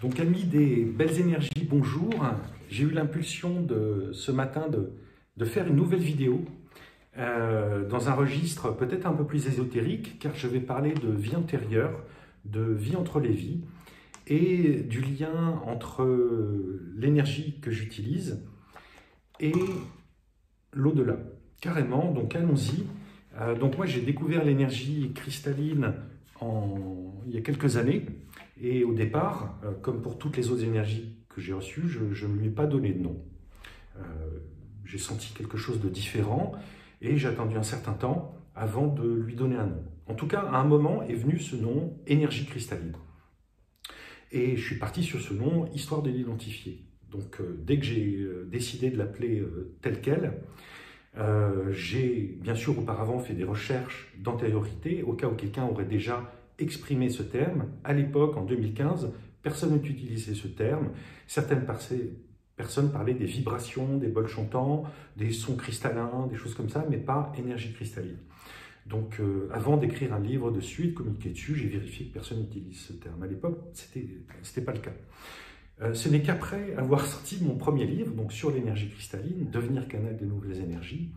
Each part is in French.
Donc amis des belles énergies, bonjour. J'ai eu l'impulsion ce matin de faire une nouvelle vidéo dans un registre peut-être un peu plus ésotérique, car je vais parler de vie antérieure, de vie entre les vies et du lien entre l'énergie que j'utilise et l'au-delà. Carrément, donc allons-y. Donc moi j'ai découvert l'énergie cristalline il y a quelques années, et au départ, comme pour toutes les autres énergies que j'ai reçues, je ne lui ai pas donné de nom. J'ai senti quelque chose de différent et j'ai attendu un certain temps avant de lui donner un nom. En tout cas, à un moment est venu ce nom énergie cristalline. Et je suis parti sur ce nom, histoire de l'identifier. Donc dès que j'ai décidé de l'appeler tel quel, j'ai bien sûr auparavant fait des recherches d'antériorité, au cas où quelqu'un aurait déjà exprimé ce terme. À l'époque, en 2015, personne n'utilisait ce terme. Certaines personnes parlaient des vibrations, des bols chantants, des sons cristallins, des choses comme ça, mais pas énergie cristalline. Donc avant d'écrire un livre dessus, de communiquer dessus, j'ai vérifié que personne n'utilise ce terme. À l'époque, c'était pas le cas. Ce n'est qu'après avoir sorti mon premier livre, donc sur l'énergie cristalline, devenir canal des nouvelles énergies,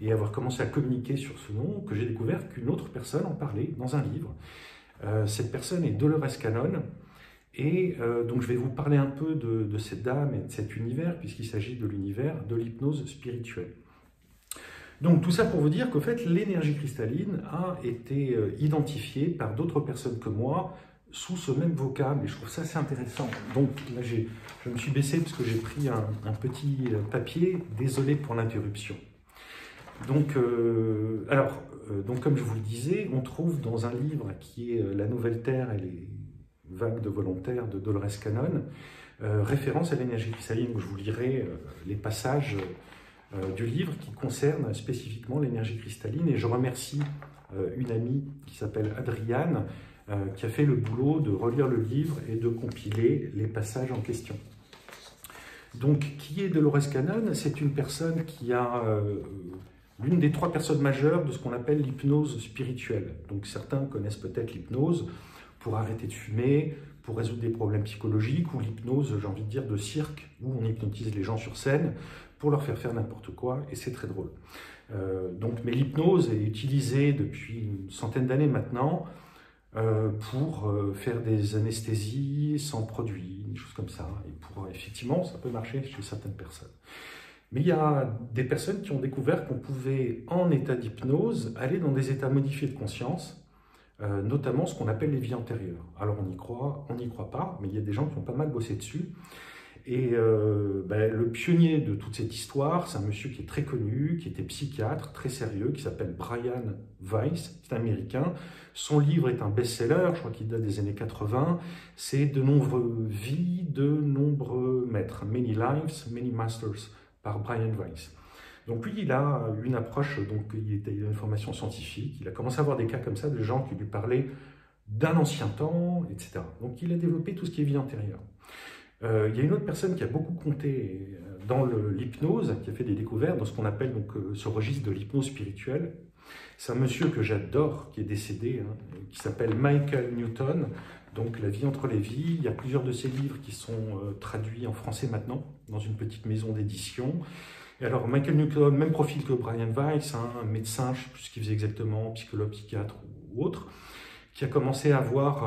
et avoir commencé à communiquer sur ce nom, que j'ai découvert qu'une autre personne en parlait dans un livre. Cette personne est Dolores Cannon, et donc je vais vous parler un peu de cette dame et de cet univers, puisqu'il s'agit de l'univers de l'hypnose spirituelle. Donc tout ça pour vous dire qu'en fait l'énergie cristalline a été identifiée par d'autres personnes que moi, sous ce même vocable, et je trouve ça assez intéressant. Donc là, je me suis baissé parce que j'ai pris un petit papier, désolé pour l'interruption. Donc, donc comme je vous le disais, on trouve dans un livre qui est La Nouvelle Terre et les vagues de volontaires de Dolores Cannon, référence à l'énergie cristalline, où je vous lirai les passages du livre qui concernent spécifiquement l'énergie cristalline, et je remercie une amie qui s'appelle Adriane, qui a fait le boulot de relire le livre et de compiler les passages en question. Donc, qui est Dolores Cannon? C'est une personne qui a l'une des 3 personnes majeures de ce qu'on appelle l'hypnose spirituelle. Donc, certains connaissent peut-être l'hypnose pour arrêter de fumer, pour résoudre des problèmes psychologiques, ou l'hypnose, j'ai envie de dire, de cirque, où on hypnotise les gens sur scène pour leur faire n'importe quoi, et c'est très drôle. Mais l'hypnose est utilisée depuis une centaine d'années maintenant, pour faire des anesthésies sans produit, des choses comme ça. Et effectivement, ça peut marcher chez certaines personnes. Mais il y a des personnes qui ont découvert qu'on pouvait, en état d'hypnose, aller dans des états modifiés de conscience, notamment ce qu'on appelle les vies antérieures. Alors on n'y croit pas, mais il y a des gens qui ont pas mal bossé dessus. Et le pionnier de toute cette histoire, c'est un monsieur qui est très connu, qui était psychiatre, très sérieux, qui s'appelle Brian Weiss, qui est américain. Son livre est un best-seller, je crois qu'il date des années 80. C'est De nombreuses vies, de nombreux maîtres. Many Lives, Many Masters, par Brian Weiss. Donc lui, il a une approche, donc il a une formation scientifique. Il a commencé à avoir des cas comme ça, de gens qui lui parlaient d'un ancien temps, etc. Donc il a développé tout ce qui est vie antérieure. Il y a une autre personne qui a beaucoup compté dans l'hypnose, qui a fait des découvertes dans ce qu'on appelle donc, ce registre de l'hypnose spirituelle. C'est un monsieur que j'adore, qui est décédé, qui s'appelle Michael Newton, donc La vie entre les vies. Il y a plusieurs de ses livres qui sont traduits en français maintenant, dans une petite maison d'édition. Et alors Michael Newton, même profil que Brian Weiss, un médecin, je ne sais plus ce qu'il faisait exactement, psychologue, psychiatre ou autre, qui a commencé à avoir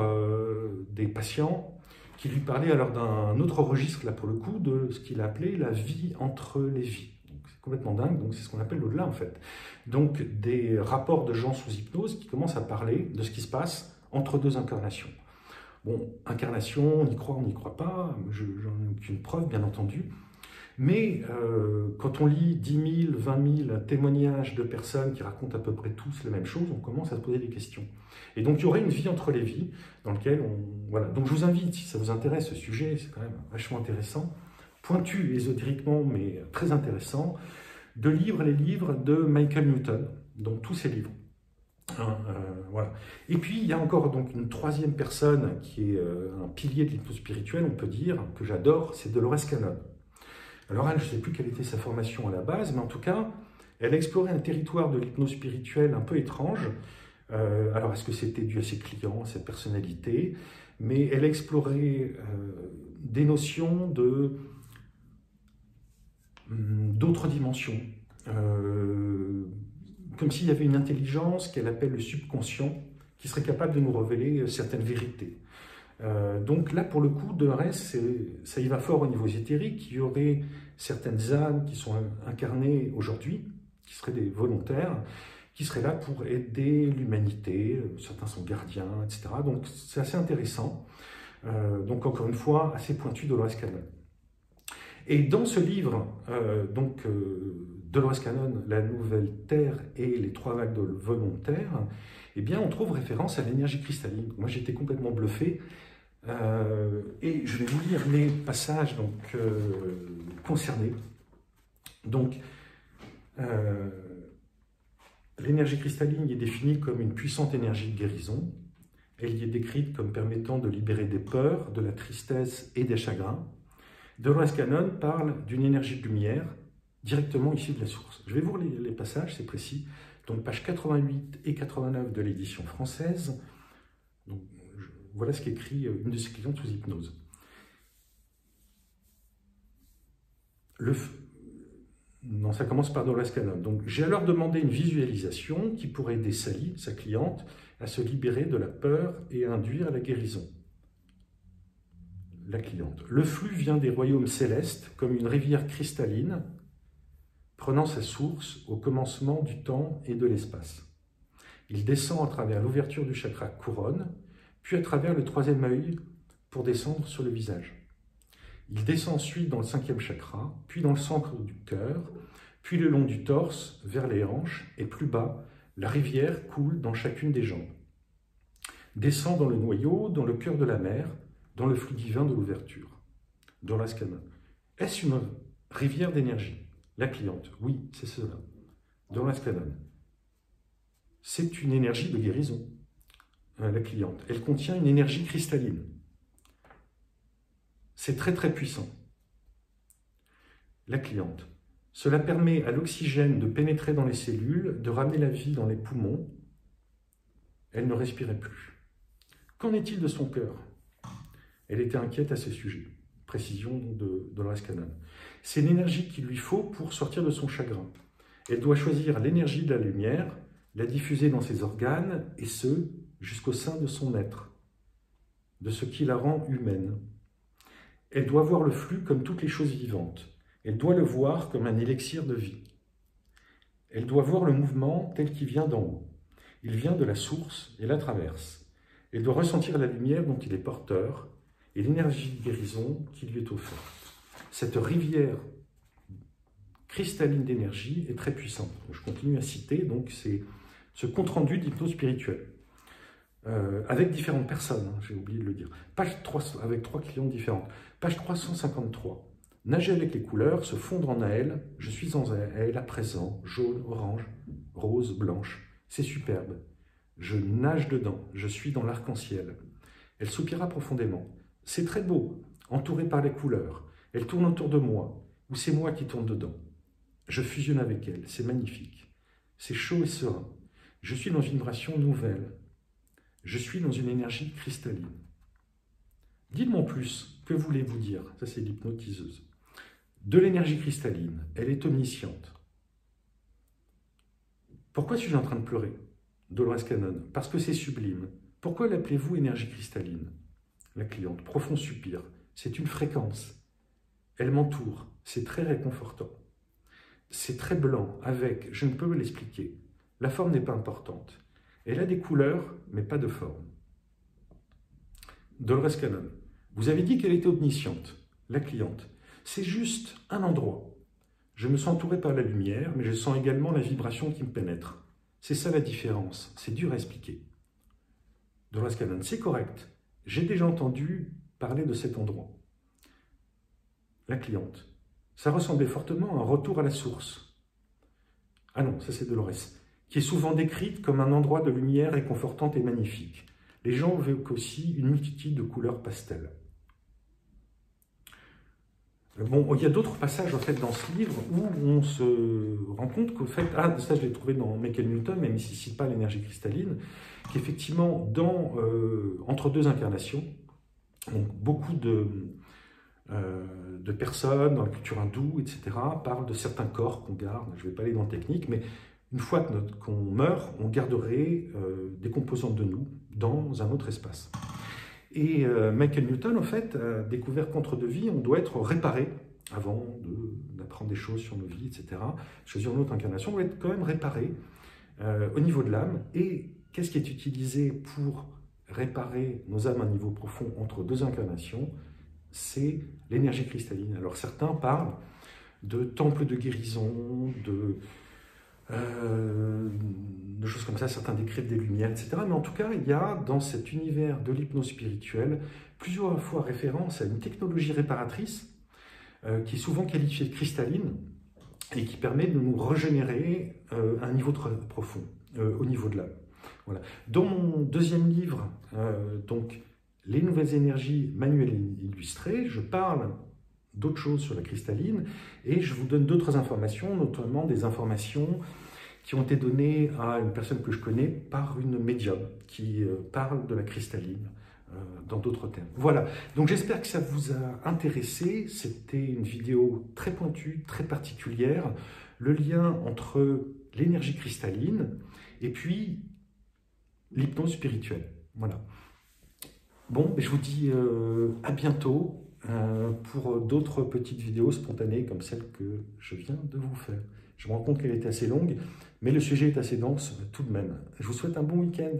des patients qui lui parlait alors d'un autre registre, là pour le coup, de ce qu'il appelait la vie entre les vies. C'est complètement dingue, donc c'est ce qu'on appelle l'au-delà en fait. Donc des rapports de gens sous hypnose qui commencent à parler de ce qui se passe entre 2 incarnations. Bon, incarnation, on y croit, on n'y croit pas, j'en ai aucune preuve bien entendu, mais quand on lit 10 000, 20 000 témoignages de personnes qui racontent à peu près tous les mêmes choses, on commence à se poser des questions. Et donc il y aurait une vie entre les vies dans laquelle Voilà. Donc je vous invite, si ça vous intéresse ce sujet, c'est quand même vachement intéressant, pointu ésotériquement, mais très intéressant, de lire les livres de Michael Newton, donc tous ses livres. Voilà. Et puis il y a encore donc une 3e personne qui est un pilier de l'hypnose spirituelle, on peut dire, que j'adore, c'est Dolores Cannon. Alors elle, je ne sais plus quelle était sa formation à la base, mais en tout cas, elle a exploré un territoire de l'hypnose spirituelle un peu étrange. Alors est-ce que c'était dû à ses clients, à sa personnalité? Mais elle a exploré des notions d'autres dimensions, comme s'il y avait une intelligence qu'elle appelle le subconscient, qui serait capable de nous révéler certaines vérités. Donc là, pour le coup, Dolores, ça y va fort au niveau ésotérique. Il y aurait certaines âmes qui sont incarnées aujourd'hui, qui seraient des volontaires, qui seraient là pour aider l'humanité. Certains sont gardiens, etc. Donc c'est assez intéressant. Donc encore une fois, assez pointu Dolores Cannon. Et dans ce livre, Dolores Cannon, La Nouvelle Terre et les trois vagues de volontaires, eh bien, on trouve référence à l'énergie cristalline. Moi, j'étais complètement bluffé. Et je vais vous lire les passages concernés. Donc, l'énergie cristalline est définie comme une puissante énergie de guérison. Elle y est décrite comme permettant de libérer des peurs, de la tristesse et des chagrins. Dolores Cannon parle d'une énergie de lumière directement issue de la source. Je vais vous lire les passages, c'est précis. Donc, pages 88 et 89 de l'édition française. Donc, voilà ce qu'écrit une de ses clientes sous hypnose. Non, ça commence par Dolores Cannon. Donc, j'ai alors demandé une visualisation qui pourrait aider Sally, sa cliente, à se libérer de la peur et à induire la guérison. La cliente. Le flux vient des royaumes célestes comme une rivière cristalline prenant sa source au commencement du temps et de l'espace. Il descend à travers l'ouverture du chakra couronne, puis à travers le troisième œil pour descendre sur le visage. Il descend ensuite dans le cinquième chakra, puis dans le centre du cœur, puis le long du torse vers les hanches, et plus bas, la rivière coule dans chacune des jambes. Descend dans le noyau, dans le cœur de la mer, dans le flux divin de l'ouverture. Dolores Cannon. Est-ce une rivière d'énergie? La cliente. Oui, c'est cela. Dolores Cannon. C'est une énergie de guérison. La cliente. Elle contient une énergie cristalline. C'est très très puissant. La cliente. Cela permet à l'oxygène de pénétrer dans les cellules, de ramener la vie dans les poumons. Elle ne respirait plus. Qu'en est-il de son cœur? Elle était inquiète à ce sujet. Précision de Dolores Cannon. C'est l'énergie qu'il lui faut pour sortir de son chagrin. Elle doit choisir l'énergie de la lumière, la diffuser dans ses organes, et ce, jusqu'au sein de son être, de ce qui la rend humaine. Elle doit voir le flux comme toutes les choses vivantes. Elle doit le voir comme un élixir de vie. Elle doit voir le mouvement tel qu'il vient d'en haut. Il vient de la source et la traverse. Elle doit ressentir la lumière dont il est porteur et l'énergie de guérison qui lui est offerte. Cette rivière cristalline d'énergie est très puissante. Je continue à citer, donc c'est ce compte-rendu d'hypnose spirituelle. Avec différentes personnes, j'ai oublié de le dire. Page 3, avec 3 clientes différentes. Page 353. Nager avec les couleurs, se fondre en elle, je suis en elle à présent, jaune, orange, rose, blanche. C'est superbe. Je nage dedans, je suis dans l'arc-en-ciel. Elle soupira profondément. C'est très beau, entouré par les couleurs. Elle tourne autour de moi, ou c'est moi qui tourne dedans. Je fusionne avec elle, c'est magnifique. C'est chaud et serein. Je suis dans une vibration nouvelle. Je suis dans une énergie cristalline. Dites-moi en plus, que voulez-vous dire? Ça, c'est l'hypnotiseuse. De l'énergie cristalline, elle est omnisciente. Pourquoi suis-je en train de pleurer? Dolores Cannon. Parce que c'est sublime. Pourquoi l'appelez-vous énergie cristalline? La cliente. Profond soupir. C'est une fréquence. Elle m'entoure. C'est très réconfortant. C'est très blanc, avec, je ne peux l'expliquer. La forme n'est pas importante. Elle a des couleurs, mais pas de forme. Dolores Cannon. Vous avez dit qu'elle était omnisciente. La cliente. C'est juste un endroit. Je me sens entouré par la lumière, mais je sens également la vibration qui me pénètre. C'est ça la différence. C'est dur à expliquer. Dolores Cannon. C'est correct. J'ai déjà entendu parler de cet endroit. La cliente. Ça ressemblait fortement à un retour à la source. Ah non, ça c'est Dolores. Qui est souvent décrite comme un endroit de lumière réconfortante et magnifique. Les gens évoquent aussi une multitude de couleurs pastel. Bon, il y a d'autres passages en fait dans ce livre où on se rend compte qu'au fait, ça je l'ai trouvé dans Michael Newton, même s'il ne cite pas l'énergie cristalline, qu'effectivement, entre deux incarnations, donc beaucoup de de personnes dans la culture hindoue, etc., parlent de certains corps qu'on garde. Je ne vais pas aller dans le technique, mais une fois qu'on meurt, on garderait des composantes de nous dans un autre espace. Et Michael Newton, en fait, a découvert qu'entre deux vies, on doit être réparé avant d'apprendre des choses sur nos vies, etc. Choisir une autre incarnation, on doit être quand même réparé au niveau de l'âme. Et qu'est-ce qui est utilisé pour réparer nos âmes à un niveau profond entre deux incarnations? C'est l'énergie cristalline. Alors certains parlent de temples de guérison, de choses comme ça, certains décrivent des lumières, etc. Mais en tout cas, il y a dans cet univers de l'hypnose spirituelle plusieurs fois référence à une technologie réparatrice qui est souvent qualifiée de cristalline et qui permet de nous régénérer à un niveau très profond, au niveau de l'âme. Voilà. Dans mon deuxième livre, donc Les nouvelles énergies manuelles illustrées, je parle d'autres choses sur la cristalline et je vous donne d'autres informations, notamment des informations qui ont été données à une personne que je connais par une médium qui parle de la cristalline dans d'autres termes. Voilà, donc j'espère que ça vous a intéressé. C'était une vidéo très pointue, très particulière. Le lien entre l'énergie cristalline et puis l'hypnose spirituelle. Voilà. Bon, je vous dis à bientôt pour d'autres petites vidéos spontanées comme celle que je viens de vous faire. Je me rends compte qu'elle était assez longue, mais le sujet est assez dense tout de même. Je vous souhaite un bon week-end.